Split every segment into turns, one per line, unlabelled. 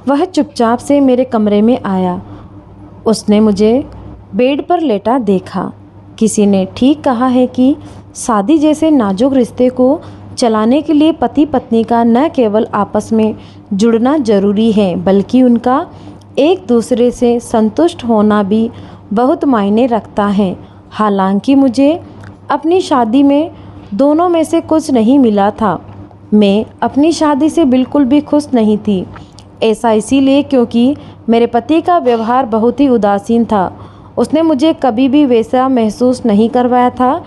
वह चुपचाप से मेरे कमरे में आया। उसने मुझे बेड पर लेटा देखा। किसी ने ठीक कहा है कि शादी जैसे नाजुक रिश्ते को चलाने के लिए पति पत्नी का न केवल आपस में जुड़ना जरूरी है, बल्कि उनका एक दूसरे से संतुष्ट होना भी बहुत मायने रखता है। हालांकि मुझे अपनी शादी में दोनों में से कुछ नहीं मिला था। मैं अपनी शादी से बिल्कुल भी खुश नहीं थी। ऐसा इसीलिए क्योंकि मेरे पति का व्यवहार बहुत ही उदासीन था। उसने मुझे कभी भी वैसा महसूस नहीं करवाया था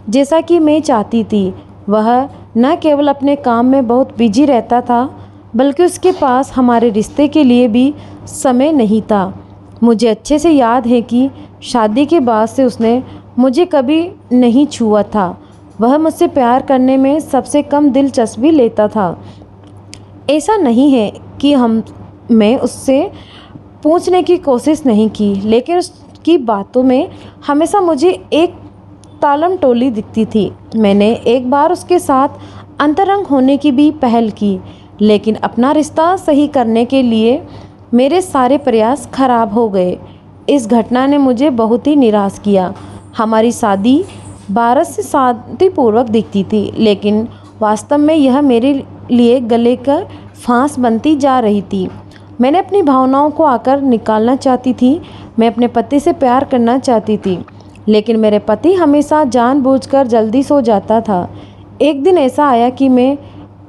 जैसा कि मैं चाहती थी। वह न केवल अपने काम में बहुत बिजी रहता था, बल्कि उसके पास हमारे रिश्ते के लिए भी समय नहीं था। मुझे अच्छे से याद है कि शादी के बाद से उसने मुझे कभी नहीं छुआ था। वह मुझसे प्यार करने में सबसे कम दिलचस्पी लेता था। ऐसा नहीं है कि मैं उससे पूछने की कोशिश नहीं की, लेकिन उसकी बातों में हमेशा मुझे एक तालम टोली दिखती थी। मैंने एक बार उसके साथ अंतरंग होने की भी पहल की, लेकिन अपना रिश्ता सही करने के लिए मेरे सारे प्रयास खराब हो गए। इस घटना ने मुझे बहुत ही निराश किया। हमारी शादी भारत से शांतिपूर्वक दिखती थी, लेकिन वास्तव में यह मेरे लिए गले का फांस बनती जा रही थी। मैंने अपनी भावनाओं को आकर निकालना चाहती थी। मैं अपने पति से प्यार करना चाहती थी, लेकिन मेरे पति हमेशा जानबूझकर जल्दी सो जाता था। एक दिन ऐसा आया कि मैं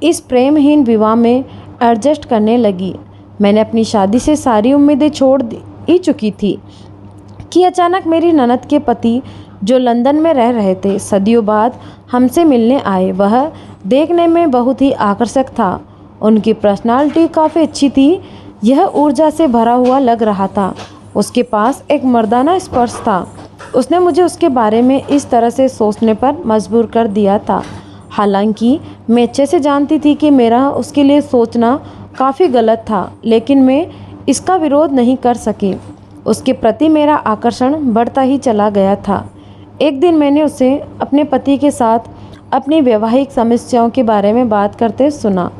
इस प्रेमहीन विवाह में एडजस्ट करने लगी। मैंने अपनी शादी से सारी उम्मीदें छोड़ ही चुकी थी कि अचानक मेरी ननद के पति, जो लंदन में रह रहे थे, सदियों बाद हमसे मिलने आए। वह देखने में बहुत ही आकर्षक था। उनकी पर्सनालिटी काफ़ी अच्छी थी। यह ऊर्जा से भरा हुआ लग रहा था। उसके पास एक मर्दाना स्पर्श था। उसने मुझे उसके बारे में इस तरह से सोचने पर मजबूर कर दिया था। हालांकि मैं अच्छे से जानती थी कि मेरा उसके लिए सोचना काफ़ी गलत था, लेकिन मैं इसका विरोध नहीं कर सकी। उसके प्रति मेरा आकर्षण बढ़ता ही चला गया था। एक दिन मैंने उसे अपने पति के साथ अपनी वैवाहिक समस्याओं के बारे में बात करते सुना।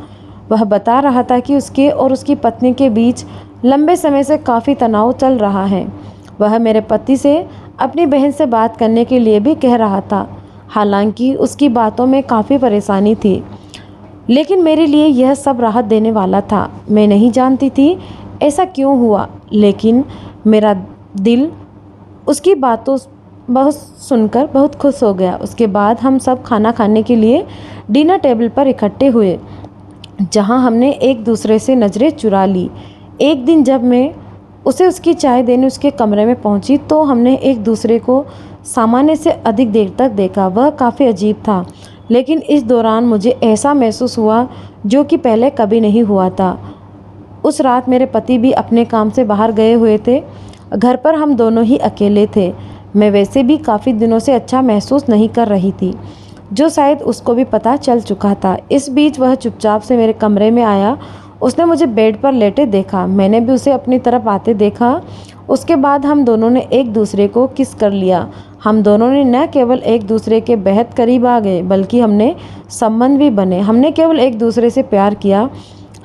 वह बता रहा था कि उसके और उसकी पत्नी के बीच लंबे समय से काफ़ी तनाव चल रहा है। वह मेरे पति से अपनी बहन से बात करने के लिए भी कह रहा था। हालांकि उसकी बातों में काफ़ी परेशानी थी, लेकिन मेरे लिए यह सब राहत देने वाला था। मैं नहीं जानती थी ऐसा क्यों हुआ, लेकिन मेरा दिल उसकी बातों बहुत सुनकर बहुत खुश हो गया। उसके बाद हम सब खाना खाने के लिए डिनर टेबल पर इकट्ठे हुए, जहां हमने एक दूसरे से नज़रें चुरा ली। एक दिन जब मैं उसे उसकी चाय देने उसके कमरे में पहुंची, तो हमने एक दूसरे को सामान्य से अधिक देर तक देखा। वह काफ़ी अजीब था, लेकिन इस दौरान मुझे ऐसा महसूस हुआ जो कि पहले कभी नहीं हुआ था। उस रात मेरे पति भी अपने काम से बाहर गए हुए थे। घर पर हम दोनों ही अकेले थे। मैं वैसे भी काफ़ी दिनों से अच्छा महसूस नहीं कर रही थी, जो शायद उसको भी पता चल चुका था। इस बीच वह चुपचाप से मेरे कमरे में आया। उसने मुझे बेड पर लेटे देखा। मैंने भी उसे अपनी तरफ आते देखा। उसके बाद हम दोनों ने एक दूसरे को किस कर लिया। हम दोनों ने न केवल एक दूसरे के बेहद करीब आ गए, बल्कि हमने संबंध भी बने। हमने केवल एक दूसरे से प्यार किया।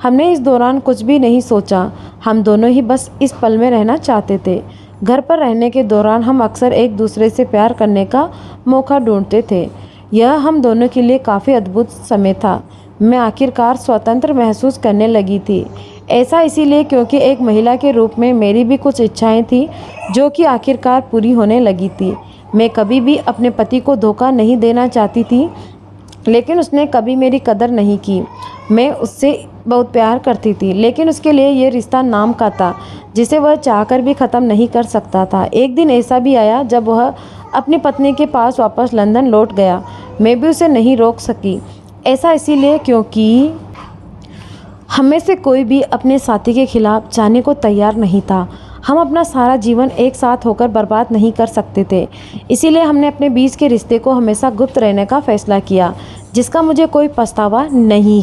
हमने इस दौरान कुछ भी नहीं सोचा। हम दोनों ही बस इस पल में रहना चाहते थे। घर पर रहने के दौरान हम अक्सर एक दूसरे से प्यार करने का मौका ढूंढते थे। यह हम दोनों के लिए काफ़ी अद्भुत समय था। मैं आखिरकार स्वतंत्र महसूस करने लगी थी। ऐसा इसीलिए क्योंकि एक महिला के रूप में मेरी भी कुछ इच्छाएं थी, जो कि आखिरकार पूरी होने लगी थी। मैं कभी भी अपने पति को धोखा नहीं देना चाहती थी, लेकिन उसने कभी मेरी कदर नहीं की। मैं उससे बहुत प्यार करती थी, लेकिन उसके लिए ये रिश्ता नाम का था, जिसे वह चाहकर भी ख़त्म नहीं कर सकता था। एक दिन ऐसा भी आया जब वह अपनी पत्नी के पास वापस लंदन लौट गया। मैं भी उसे नहीं रोक सकी। ऐसा इसीलिए क्योंकि हमें से कोई भी अपने साथी के खिलाफ जाने को तैयार नहीं था। हम अपना सारा जीवन एक साथ होकर बर्बाद नहीं कर सकते थे। इसीलिए हमने अपने बीच के रिश्ते को हमेशा गुप्त रहने का फैसला किया, जिसका मुझे कोई पछतावा नहीं है।